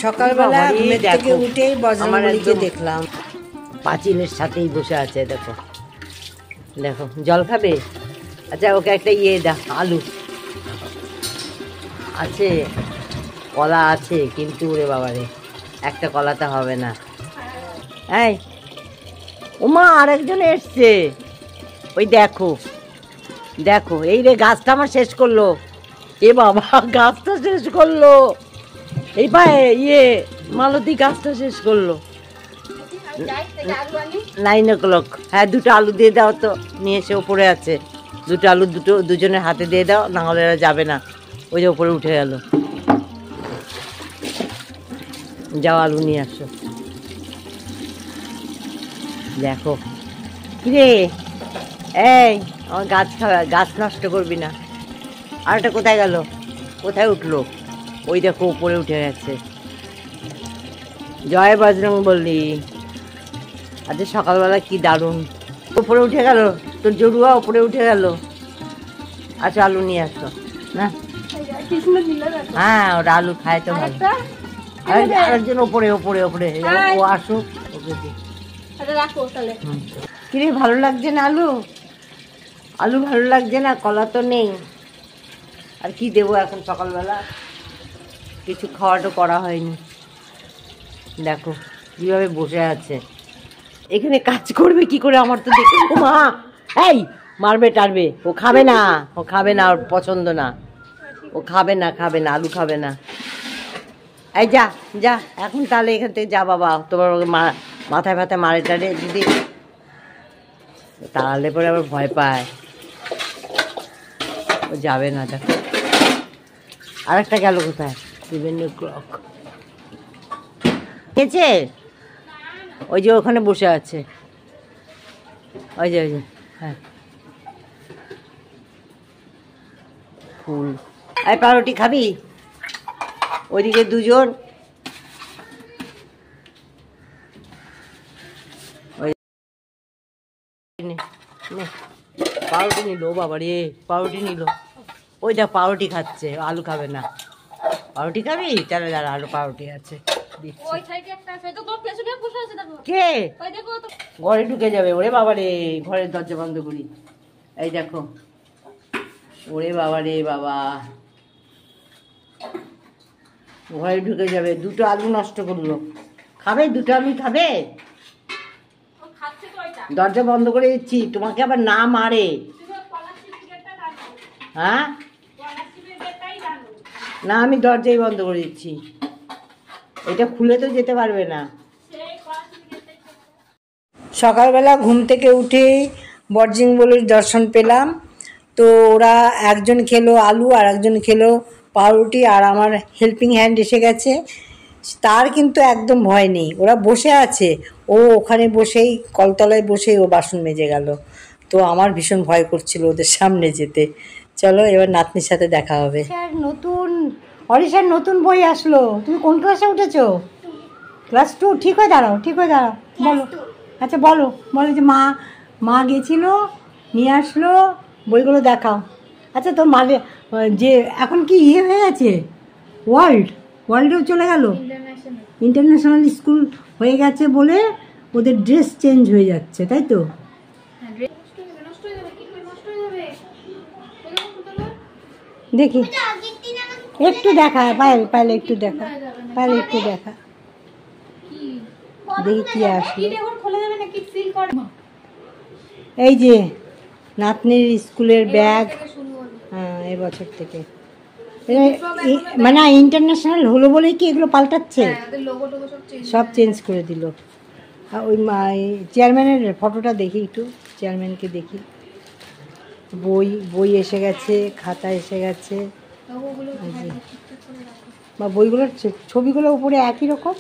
সকালবেলা ঘুম থেকে উঠেই বজরংবলীকে দেখলাম পাঁচিলের সাথেই বসে আছে। দেখো দেখো, জল খাবে? আচ্ছা ওকে একটা ইয়ে দাও, আলু আছে, কলা আছে, কিন্তু ওরে বাবারে একটা কলাতে হবে না। এই ওমা, আরেকজন এসছে, ওই দেখো দেখো, এই রে গাছটা আমার শেষ করলো। এ বাবা, গাছটা শেষ করলো, এই পায়ে ইয়ে মালতী গাছটা শেষ করলো। 9 o'clock। হ্যাঁ, 2টো আলু দিয়ে দাও তো, নিয়ে এসে ওপরে আছে। 2টো আলু দুজনের হাতে দিয়ে দাও, না হলে এরা যাবে না। ওই যে ওপরে উঠে গেল। যাও আলু নিয়ে আসো। দেখো কিরে, এই আমার গাছ খাওয়া, গাছ নষ্ট করবি না। আর একটা কোথায় গেল? কোথায় উঠলো? ওই দেখো উপরে উঠে গেছে। জয় বজরংবলী। আজকে সকালবেলা কি দারুণ, উপরে উঠে গেল তোর জড়ুয়া, উপরে উঠে গেল। আচ্ছা আলু নিয়ে আসো না। হ্যাঁ, ওটা আলু খায় তো ভালো। আরেকজন ওপরে ওপরে ওপরে, ও আসুক, ওকে দি। কিরে, ভালো লাগছে না আলু? আলু ভালো লাগছে না? কলা তো নেই, আর কি দেবো এখন? সকালবেলা কিছু খাওয়াটা করা হয়নি। দেখো কিভাবে বসে আছে, এখানে কাজ করবে কি করে? আমার তো দেখে মা, এই মারবে টারবে। ও খাবে না, ও খাবে না, ওর পছন্দ না, ও খাবে না, খাবে না, আলু খাবে না। এই যা যা এখন তাহলে এখান থেকে যা বাবা, তোমার মাথায় মাথায় মারে টারে যদি, তাহলে পরে আবার ভয় পায়, ও যাবে না। দেখো আরেকটা গেল কোথায়? 7 o'clock খেয়েছে, ওই যে ওখানে বসে আছে, ওই যে ওই যে, হ্যাঁ ফুল। এই পাউরুটি খাবি? ওইদিকে দুজন, পাউরুটি নিল বাবা রে, পাউরুটি নিল। ওই যা পাউরুটি খাচ্ছে, আলু খাবে না। পাউরুটি খাবি? তাহলে যারা আলু পাউরুটি আছে কে ঘরে ঢুকে যাবে। ওরে বাবা রে, ঘরের দরজা বন্ধ করি। এই দেখো, ওরে বাবা রে বাবা, ঘরে ঢুকে যাবে। 2টো আলু নষ্ট করলো। খাবে? 2টো আলু খাবে? দরজা বন্ধ করে দিচ্ছি, তোমাকে আবার না মারে। হ্যাঁ না, আমি দরজাই বন্ধ করে দিচ্ছি, এটা খুলে তো যেতে পারবে না। সকালবেলা ঘুম থেকে উঠেই বজরংবলীর দর্শন পেলাম। তো ওরা একজন খেলো আলু, আর একজন খেলো পাউরুটি, আর আমার হেল্পিং হ্যান্ড এসে গেছে। তার কিন্তু একদম ভয় নেই, ওরা বসে আছে। ও ওখানে বসেই, কলতলায় বসেই ও বাসন মেজে গেল। তো আমার ভীষণ ভয় করছিল ওদের সামনে যেতে। চলো এবার নাতনির সাথে দেখা হবে। স্যার নতুন, অরিশার নতুন বই আসলো। তুমি কোন ক্লাসে উঠেছো? ক্লাস 2। ঠিক হয়ে দাঁড়াও, ঠিক হয়ে দাঁড়াও, বলো। আচ্ছা বলো, বলো যে মা গেছিল, নিয়ে আসলো, বইগুলো দেখাও। আচ্ছা তোর মাঝে যে এখন কি ইয়ে হয়ে গেছে, ওয়ার্ল্ডেও চলে গেল, ইন্টারন্যাশনাল স্কুল হয়ে গেছে বলে ওদের ড্রেস চেঞ্জ হয়ে যাচ্ছে, তাই তো? দেখি একটু দেখা, পাইলে একটু দেখা, পাইলে একটু দেখা, দেখি কি আসলো। এই যে নাতনির স্কুলের ব্যাগ, হ্যাঁ এবছর থেকে, মানে ইন্টারন্যাশনাল হলো বলেই কি এগুলো পাল্টাচ্ছে, সব চেঞ্জ করে দিল। ওই চেয়ারম্যানের ফটোটা দেখি একটু, চেয়ারম্যানকে দেখি। বই এসে গেছে, খাতা এসে গেছে, বা বইগুলোর ছবিগুলো উপরে একই রকম।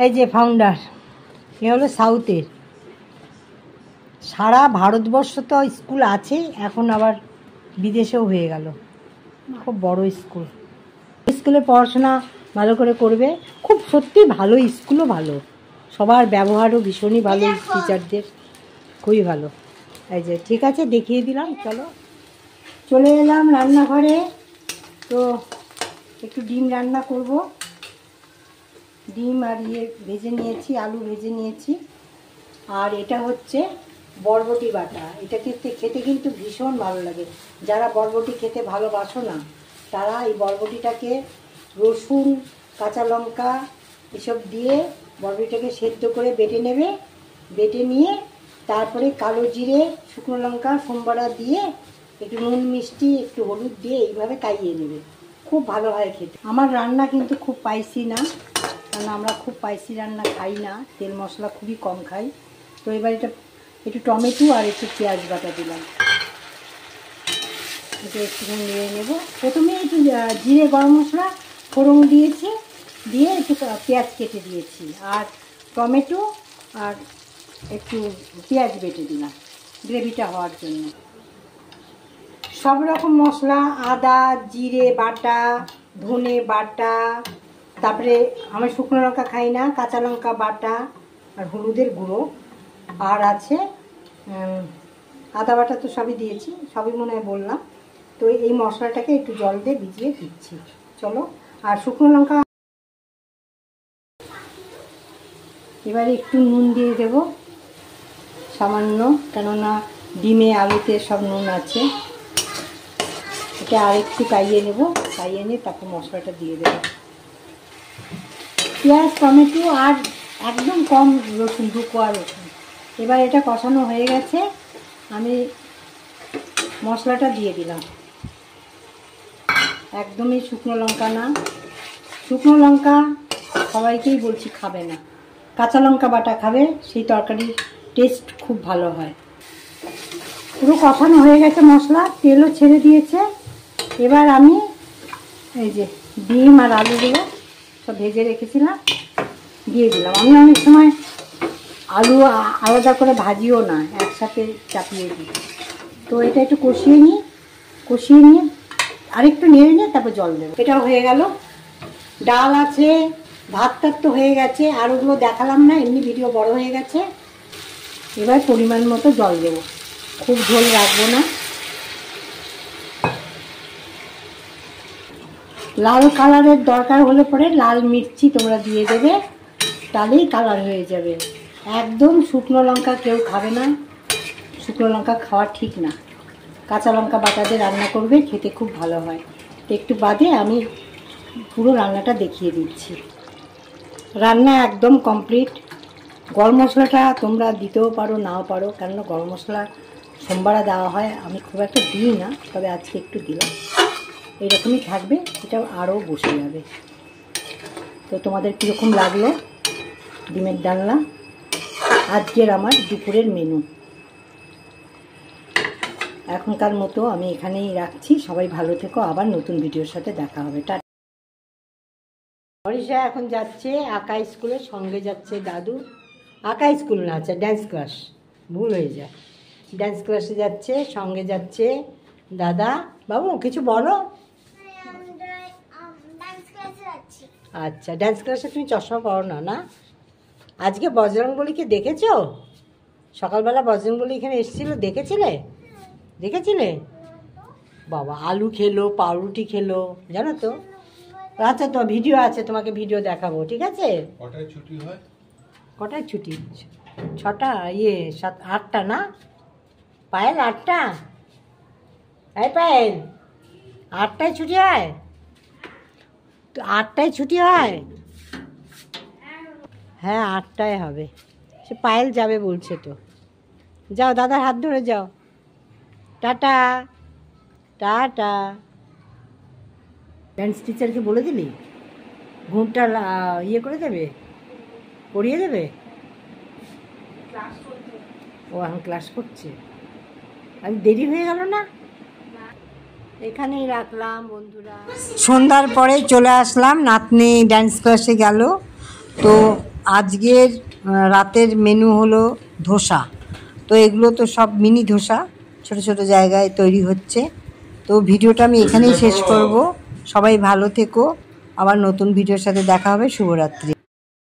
এই যে ফাউন্ডার, এ হলো সাউথের। সারা ভারতবর্ষ তো স্কুল আছে, এখন আবার বিদেশেও হয়ে গেল, খুব বড় স্কুল। স্কুলে পড়াশোনা ভালো করে করবে, খুব সত্যি ভালো স্কুলও ভালো, সবার ব্যবহারও ভীষণই ভালো, টিচারদের খুবই ভালো। এই যে ঠিক আছে, দেখিয়ে দিলাম। চলো চলে এলাম রান্নাঘরে। তো একটু ডিম রান্না করব। ডিম আর ভেজে নিয়েছি, আলু ভেজে নিয়েছি। আর এটা হচ্ছে বরবটি বাটা। এটা খেতে কিন্তু ভীষণ ভালো লাগে। যারা বরবটি খেতে ভালোবাসো না তারা এই বরবটিটাকে রসুন, কাঁচা লঙ্কা এসব দিয়ে বরবটিটাকে সেদ্ধ করে বেটে নেবে। বেটে নিয়ে তারপরে কালো জিরে, শুকনো লঙ্কা, সোমবারা দিয়ে একটু নুন, মিষ্টি, একটু হলুদ দিয়ে এইভাবে কাইয়ে নেবে। খুব ভালো হয় খেতে। আমার রান্না কিন্তু খুব স্পাইসি না, কারণ আমরা খুব স্পাইসি রান্না খাই না, তেল মশলা খুবই কম খাই। তো এবার এটা একটু টমেটো আর একটু পেঁয়াজ বাটা দিলাম। এটা একটুখানি নিয়ে নেব। প্রথমে একটু জিরে, গরম মশলা ফোড়ন দিয়েছি, দিয়ে একটু পেঁয়াজ কেটে দিয়েছি আর টমেটো আর একটু পেঁয়াজ বেটে দিলাম গ্রেভিটা হওয়ার জন্য। সব রকম মশলা, আদা, জিরে বাটা, ধনে বাটা, তারপরে আমি শুকনো লঙ্কা খাই না, কাঁচা লঙ্কা বাটা আর হলুদের গুঁড়ো, আর আছে আদা বাটা, তো সবই দিয়েছি, সবই মনে হয় বললাম। তো এই মশলাটাকে একটু জল দিয়ে ভিজিয়ে দিচ্ছি। চলো, আর শুকনো লঙ্কা এবারে একটু নুন দিয়ে দেব সামান্য, কেননা ডিমে আলুতে সব নুন আছে। এটা আর একটু কাইয়ে নেব, কাইয়ে নিয়ে তারপর মশলাটা দিয়ে দেব। পেঁয়াজ, টমেটো আর একদম কম রসুন, 2 কোয়া রসুন। এবার এটা কষানো হয়ে গেছে, আমি মশলাটা দিয়ে দিলাম। একদমই শুকনো লঙ্কা না, শুকনো লঙ্কা সবাইকেই বলছি খাবে না, কাঁচা লঙ্কা বাটা খাবে, সেই তরকারির টেস্ট খুব ভালো হয়। পুরো কষানো হয়ে গেছে মশলা, তেলও ছেড়ে দিয়েছে। এবার আমি এই যে ডিম আর আলুগুলো সব ভেজে রেখেছিলাম দিয়ে দিলাম। আমি অনেক সময় আলু আলাদা করে ভাজিও না, একসাথে চাপিয়ে দিই। তো এটা একটু কষিয়ে নিয়ে আরেকটু নেড়ে নিয়ে তারপর জল দেবো। এটাও হয়ে গেল। ডাল আছে, ভাত তো হয়ে গেছে, আর ওগুলো দেখালাম না, এমনি ভিডিও বড় হয়ে গেছে। এবার পরিমাণ মতো জল দেবো, খুব ঝোল রাখবো না। লাল কালারের দরকার হলে পরে লাল মির্চি তোমরা দিয়ে দেবে, তাহলেই কালার হয়ে যাবে। একদম শুকনো লঙ্কা কেউ খাবে না, শুকনো লঙ্কা খাওয়া ঠিক না। কাঁচা লঙ্কা বাটা দিয়ে রান্না করবে, খেতে খুব ভালো হয়। একটু বাদে আমি পুরো রান্নাটা দেখিয়ে দিচ্ছি। রান্না একদম কমপ্লিট। গরম মশলাটা তোমরা দিতেও পারো, নাও পারো, কেননা গরম মশলা সোমবারে দেওয়া হয়, আমি খুব একটা দিই না, তবে আজকে একটু দিলাম। এইরকমই থাকবে, এটা আরও বসে যাবে। তো তোমাদের কীরকম লাগলো ডিমের ডালনা? আজকের আমার দুপুরের মেনু। এখনকার মতো আমি এখানেই রাখছি। সবাই ভালো থেকো, আবার নতুন ভিডিওর সাথে দেখা হবে। হরিষা এখন যাচ্ছে আঁকা স্কুলে, সঙ্গে যাচ্ছে দাদু। আঁকা স্কুল না, আচ্ছা ড্যান্স ক্লাস, ভুল হয়ে যায়। ড্যান্স ক্লাসে যাচ্ছে, সঙ্গে যাচ্ছে দাদা। বাবু কিছু বলো। আচ্ছা, ড্যান্স ক্লাসে তুমি চশমা পড়ো না, না? আজকে বজরংবলীকে দেখেছো? সকালবেলা বজরংবলী এখানে এসেছিল, দেখেছিলে? বাবা, আলু খেলো, পাউরুটি খেলো, জানো তো? আচ্ছা, তো ভিডিও আছে, তোমাকে ভিডিও দেখাবো, ঠিক আছে? কটায় ছুটি হয়? কটায় ছুটি? 6টা, 8টা না? পায়েল 8টা? এই পায়েল, 8টায় ছুটি হয়? তো 8টায় ছুটি হয়? হ্যাঁ, 8টায় হবে। সে পায়েল যাবে বলছে তো। যাও, দাদার হাত ধরে যাও। Tata tata. ডান্স টিচারকে বলে দিলি ঘুমটা ইয়ে করে দেবে, পড়িয়ে দেবে? ও এখন ক্লাস করছে, আমি দেরি হয়ে গেল না? এখানেই রাখলাম বন্ধুরা। সন্ধ্যার পরে চলে আসলাম, নাতনি ড্যান্স ক্লাসে গেল। তো আজকের রাতের মেনু হলো ধোসা। তো এগুলো তো সব মিনি ধোসা, ছোট ছোট জায়গায় তৈরি হচ্ছে। তো ভিডিওটা আমি এখানেই শেষ করব। সবাই ভালো থেকো, আবার নতুন ভিডিওর সাথে দেখা হবে। শুভরাত্রি।